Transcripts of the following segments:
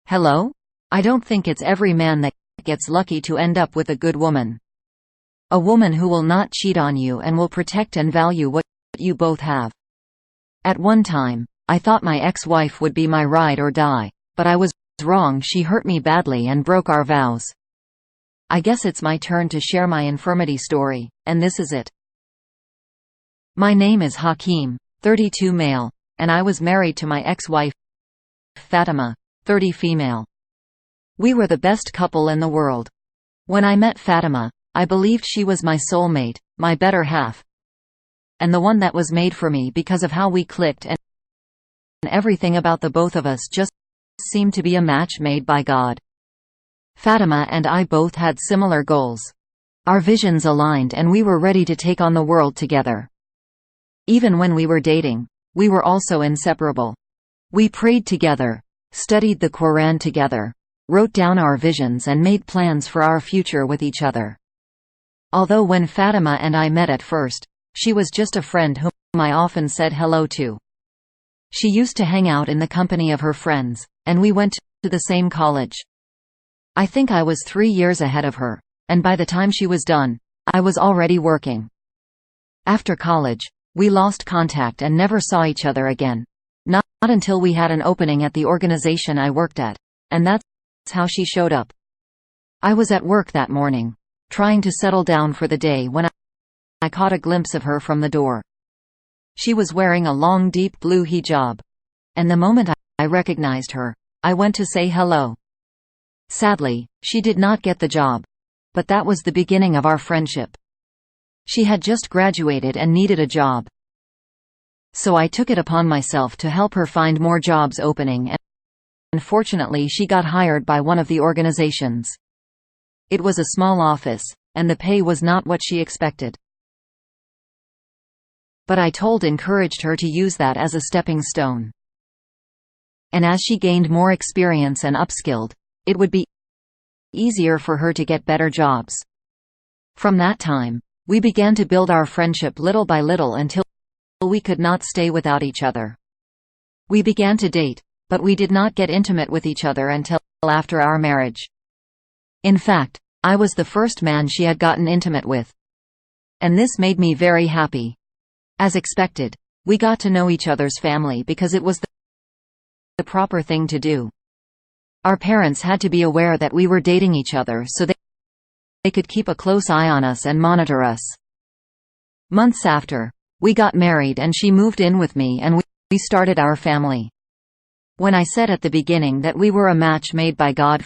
Hello? I don't think it's every man that gets lucky to end up with a good woman. A woman who will not cheat on you and will protect and value what you both have. At one time, I thought my ex-wife would be my ride or die, but I was wrong. She hurt me badly and broke our vows. I guess it's my turn to share my infirmity story, and this is it. My name is Hakeem, 32 male, and I was married to my ex-wife, Fatima, 30 female. We were the best couple in the world. When I met Fatima, I believed she was my soulmate, my better half, and the one that was made for me because of how we clicked, and everything about the both of us just seemed to be a match made by God. Fatima and I both had similar goals. Our visions aligned and we were ready to take on the world together. Even when we were dating, we were also inseparable. We prayed together, studied the Quran together, wrote down our visions and made plans for our future with each other. Although when Fatima and I met at first, she was just a friend whom I often said hello to. She used to hang out in the company of her friends, and we went to the same college. I think I was 3 years ahead of her, and by the time she was done, I was already working. After college, we lost contact and never saw each other again. Not until we had an opening at the organization I worked at, and that's how she showed up. I was at work that morning, trying to settle down for the day when I caught a glimpse of her from the door. She was wearing a long deep blue hijab, and the moment I recognized her, I went to say hello. Sadly, she did not get the job, but that was the beginning of our friendship. She had just graduated and needed a job, so I took it upon myself to help her find more jobs opening, and fortunately she got hired by one of the organizations. It was a small office, and the pay was not what she expected. But I encouraged her to use that as a stepping stone. And as she gained more experience and upskilled, it would be easier for her to get better jobs. From that time, we began to build our friendship little by little until we could not stay without each other. We began to date, but we did not get intimate with each other until after our marriage. In fact, I was the first man she had gotten intimate with. And this made me very happy. As expected, we got to know each other's family because it was the proper thing to do. Our parents had to be aware that we were dating each other so they could keep a close eye on us and monitor us. Months after, we got married and she moved in with me and we started our family. When I said at the beginning that we were a match made by God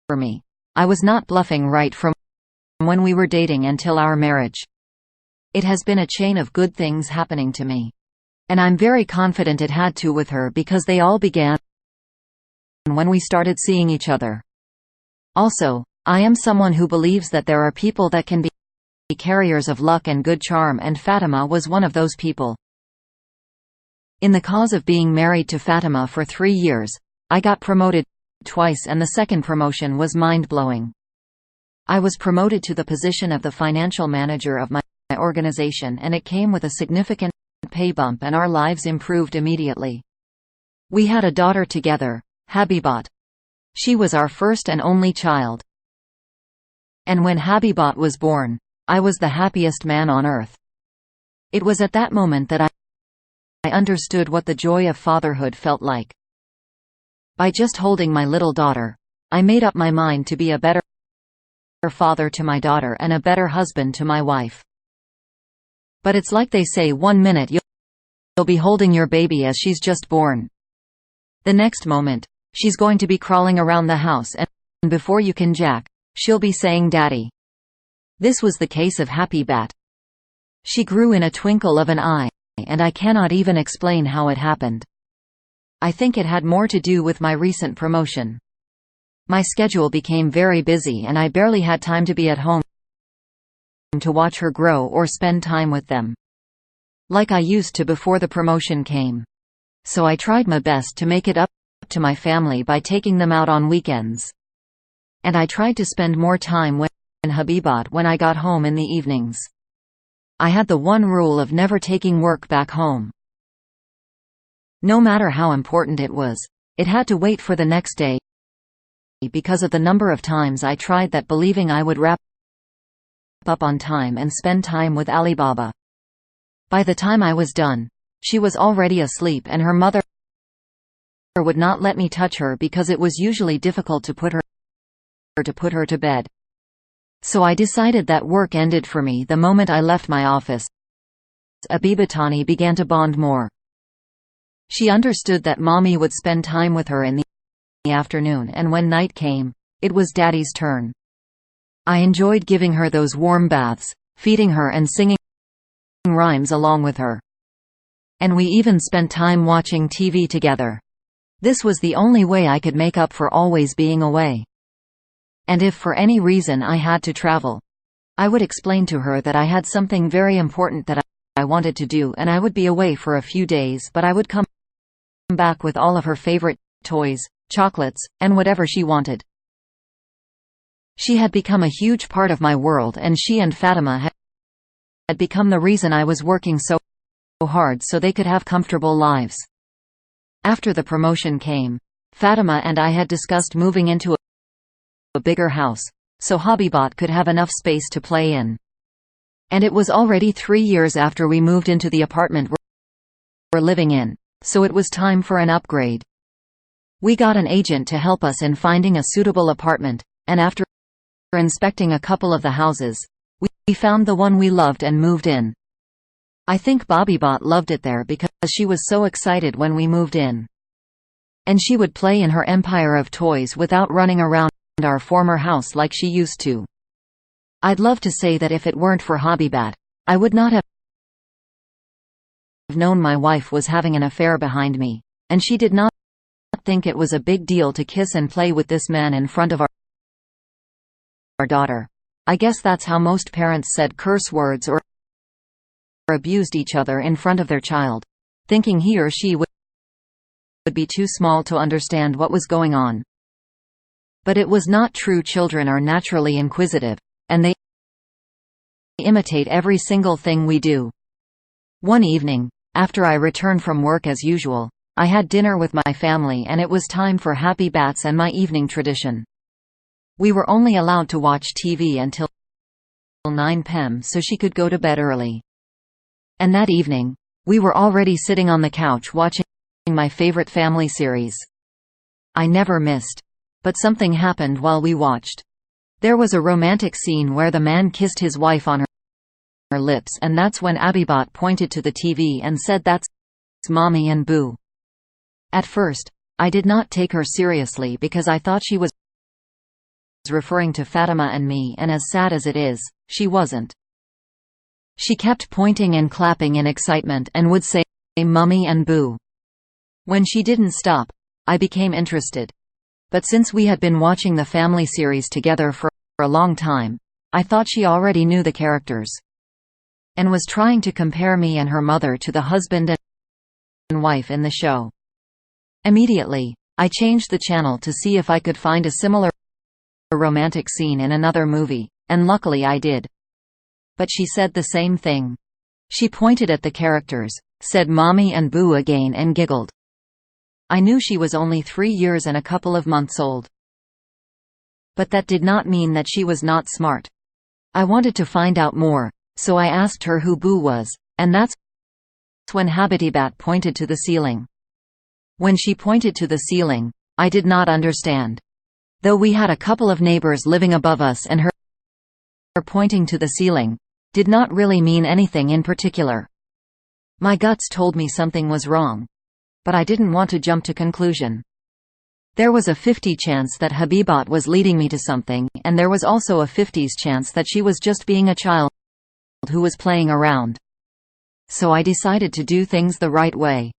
for me, I was not bluffing right from when we were dating until our marriage. It has been a chain of good things happening to me. And I'm very confident it had to with her because they all began when we started seeing each other. Also, I am someone who believes that there are people that can be carriers of luck and good charm, and Fatima was one of those people. In the cause of being married to Fatima for 3 years, I got promoted twice, and the second promotion was mind-blowing. I was promoted to the position of the financial manager of my organization, and it came with a significant pay bump, and our lives improved immediately. We had a daughter together, Habibat. She was our first and only child. And when Habibat was born, I was the happiest man on earth. It was at that moment that I understood what the joy of fatherhood felt like. By just holding my little daughter, I made up my mind to be a better father to my daughter and a better husband to my wife. But it's like they say, 1 minute you'll be holding your baby as she's just born. The next moment, she's going to be crawling around the house, and before you can jack, she'll be saying daddy. This was the case of Habibat. She grew in a twinkle of an eye, and I cannot even explain how it happened. I think it had more to do with my recent promotion. My schedule became very busy and I barely had time to be at home to watch her grow or spend time with them like I used to before the promotion came. So I tried my best to make it up to my family by taking them out on weekends. And I tried to spend more time with Habibat when I got home in the evenings. I had the one rule of never taking work back home. No matter how important it was, It had to wait for the next day because of the number of times I tried that, believing I would wrap up on time and spend time with Alibaba. By the time I was done, she was already asleep, and her mother would not let me touch her because it was usually difficult to put her to bed. So I decided that work ended for me the moment I left my office. Abibatani began to bond more. She understood that Mommy would spend time with her in the afternoon, and when night came, it was Daddy's turn. I enjoyed giving her those warm baths, feeding her and singing rhymes along with her. And we even spent time watching TV together. This was the only way I could make up for always being away. And if for any reason I had to travel, I would explain to her that I had something very important that I wanted to do, and I would be away for a few days, but I would come back with all of her favorite toys, chocolates, and whatever she wanted. She had become a huge part of my world, and she and Fatima had become the reason I was working so hard so they could have comfortable lives. After the promotion came, Fatima and I had discussed moving into a bigger house, so Habibat could have enough space to play in. And it was already 3 years after we moved into the apartment we're living in, so it was time for an upgrade. We got an agent to help us in finding a suitable apartment, and after inspecting a couple of the houses, we found the one we loved and moved in. I think Bobibot loved it there because she was so excited when we moved in. And she would play in her empire of toys without running around our former house like she used to. I'd love to say that if it weren't for Habibat, I would not have known my wife was having an affair behind me, and she did not think it was a big deal to kiss and play with this man in front of our daughter. I guess that's how most parents said curse words or abused each other in front of their child, thinking he or she would be too small to understand what was going on. But it was not true. Children are naturally inquisitive, and they imitate every single thing we do. One evening, after I returned from work as usual, I had dinner with my family, and it was time for Happy Bats and my evening tradition. We were only allowed to watch TV until 9 p.m. so she could go to bed early. And that evening, we were already sitting on the couch watching my favorite family series. I never missed. But something happened while we watched. There was a romantic scene where the man kissed his wife on her lips, and that's when Abibat pointed to the TV and said, "That's Mommy and Boo." At first, I did not take her seriously because I thought she was referring to Fatima and me, and as sad as it is, she wasn't. She kept pointing and clapping in excitement and would say, "Mummy and Boo." When she didn't stop, I became interested. But since we had been watching the family series together for a long time, I thought she already knew the characters, and was trying to compare me and her mother to the husband and wife in the show. Immediately, I changed the channel to see if I could find a similar romantic scene in another movie, and luckily I did. But she said the same thing. She pointed at the characters, said "Mommy and Boo" again, and giggled. I knew she was only 3 years and a couple of months old. But that did not mean that she was not smart. I wanted to find out more, so I asked her who Boo was, and that's when Habitibat pointed to the ceiling. When she pointed to the ceiling, I did not understand. Though we had a couple of neighbors living above us, and her pointing to the ceiling did not really mean anything in particular. My guts told me something was wrong, but I didn't want to jump to conclusion. There was a 50 chance that Habibat was leading me to something, and there was also a 50s chance that she was just being a child who was playing around. So I decided to do things the right way.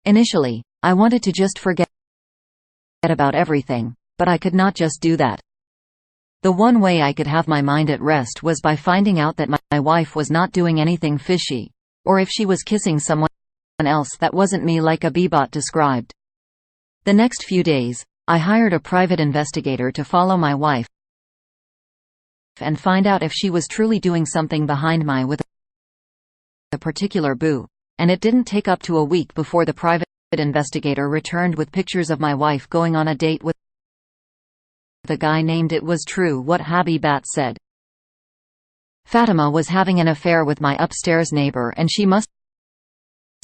Initially, I wanted to just forget about everything, but I could not just do that. The one way I could have my mind at rest was by finding out that my wife was not doing anything fishy, or if she was kissing someone else that wasn't me, like Abibat described. The next few days, I hired a private investigator to follow my wife and find out if she was truly doing something behind my with a particular Boo, and it didn't take up to a week before the private investigator returned with pictures of my wife going on a date with a guy named. It was true what Habibat said. Fatima was having an affair with my upstairs neighbor, and she must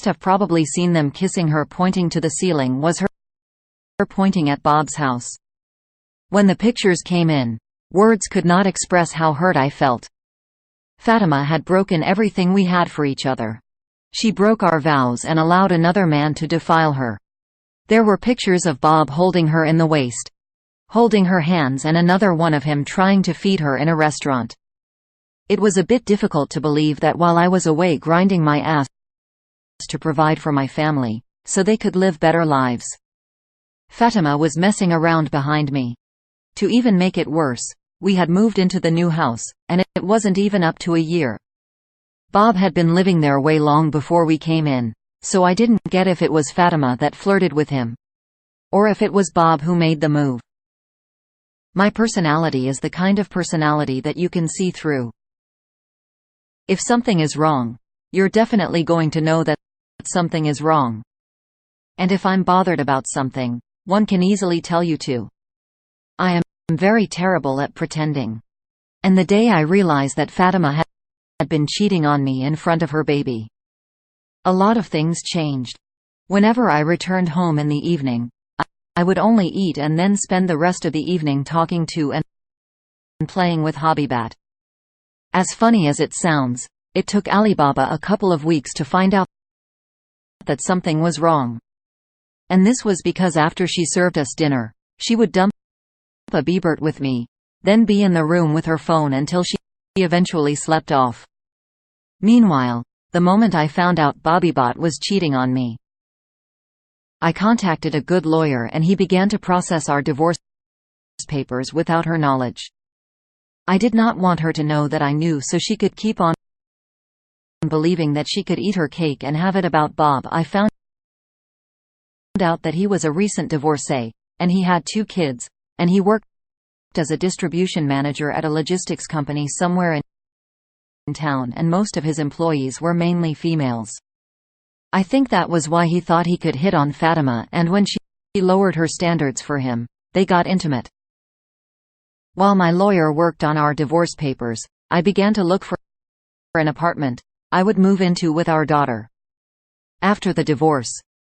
have probably seen them kissing. Her pointing to the ceiling was her pointing at Bob's house. When the pictures came in, words could not express how hurt I felt. Fatima had broken everything we had for each other. She broke our vows and allowed another man to defile her. There were pictures of Bob holding her in the waist, holding her hands, and another one of him trying to feed her in a restaurant. It was a bit difficult to believe that while I was away grinding my ass to provide for my family, so they could live better lives, Fatima was messing around behind me. To even make it worse, we had moved into the new house, and it wasn't even up to a year. Bob had been living there way long before we came in, so I didn't get if it was Fatima that flirted with him, or if it was Bob who made the move. My personality is the kind of personality that you can see through. If something is wrong, you're definitely going to know that something is wrong. And if I'm bothered about something, one can easily tell you to. I am very terrible at pretending. And the day I realized that Fatima had been cheating on me in front of her baby, a lot of things changed. Whenever I returned home in the evening, I would only eat and then spend the rest of the evening talking to and playing with Habibat. As funny as it sounds, it took Alibaba a couple of weeks to find out that something was wrong. And this was because after she served us dinner, she would dump a Bebert with me, then be in the room with her phone until she eventually slept off. Meanwhile, the moment I found out Bobibot was cheating on me, I contacted a good lawyer and he began to process our divorce papers without her knowledge. I did not want her to know that I knew, so she could keep on believing that she could eat her cake and have it. About Bob, I found out that he was a recent divorcee, and he had 2 kids, and he worked as a distribution manager at a logistics company somewhere in town, and most of his employees were mainly females. I think that was why he thought he could hit on Fatima, and when she lowered her standards for him, they got intimate. While my lawyer worked on our divorce papers, I began to look for an apartment I would move into with our daughter. After the divorce,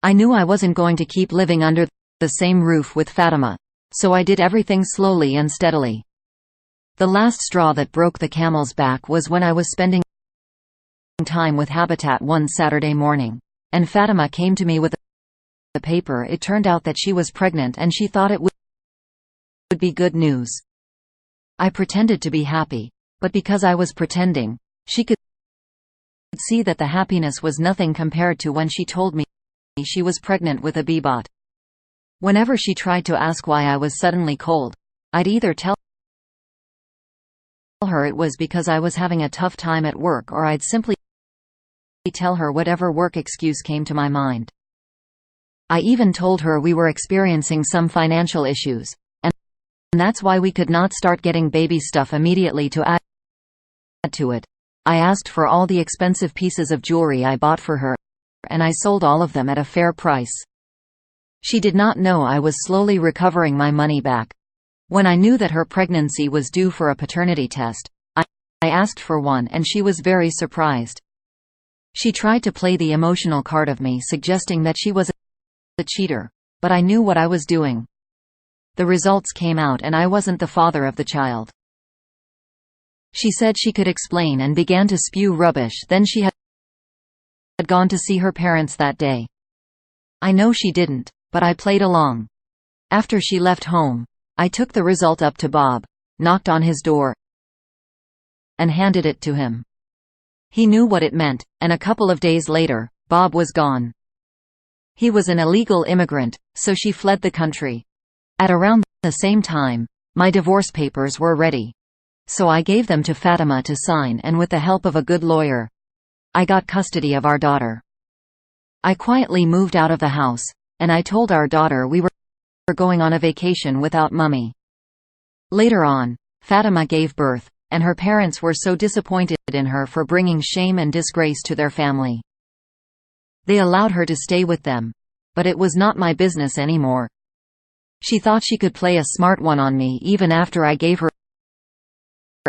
I knew I wasn't going to keep living under the same roof with Fatima, so I did everything slowly and steadily. The last straw that broke the camel's back was when I was spending time with Habitat one Saturday morning, and Fatima came to me with the paper. It turned out that she was pregnant and she thought it would be good news. I pretended to be happy, but because I was pretending, she could see that the happiness was nothing compared to when she told me she was pregnant with a Bebot. Whenever she tried to ask why I was suddenly cold, I'd either tell her it was because I was having a tough time at work, or I'd simply tell her whatever work excuse came to my mind. I even told her we were experiencing some financial issues, and that's why we could not start getting baby stuff immediately to add to it. I asked for all the expensive pieces of jewelry I bought for her, and I sold all of them at a fair price. She did not know I was slowly recovering my money back. When I knew that her pregnancy was due for a paternity test, I asked for one, and she was very surprised. She tried to play the emotional card of me, suggesting that she was a cheater, but I knew what I was doing. The results came out and I wasn't the father of the child. She said she could explain and began to spew rubbish. Then she had gone to see her parents that day. I know she didn't, but I played along. After she left home, I took the result up to Bob, knocked on his door, and handed it to him. He knew what it meant, and a couple of days later, Bob was gone. He was an illegal immigrant, so she fled the country. At around the same time, my divorce papers were ready. So I gave them to Fatima to sign, and with the help of a good lawyer, I got custody of our daughter. I quietly moved out of the house, and I told our daughter we were going on a vacation without Mummy. Later on, Fatima gave birth, and her parents were so disappointed in her for bringing shame and disgrace to their family. They allowed her to stay with them, but it was not my business anymore. She thought she could play a smart one on me even after I gave her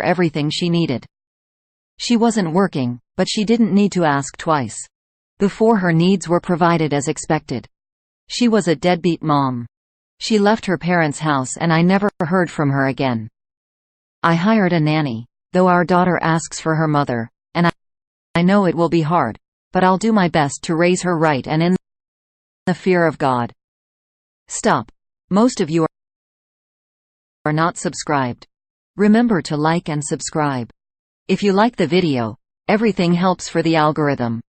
everything she needed. She wasn't working, but she didn't need to ask twice. Before her needs were provided as expected. She was a deadbeat mom. She left her parents' house and I never heard from her again. I hired a nanny, though our daughter asks for her mother, and I know it will be hard, but I'll do my best to raise her right and in the fear of God. Stop. Most of you are not subscribed. Remember to like and subscribe. If you like the video, everything helps for the algorithm.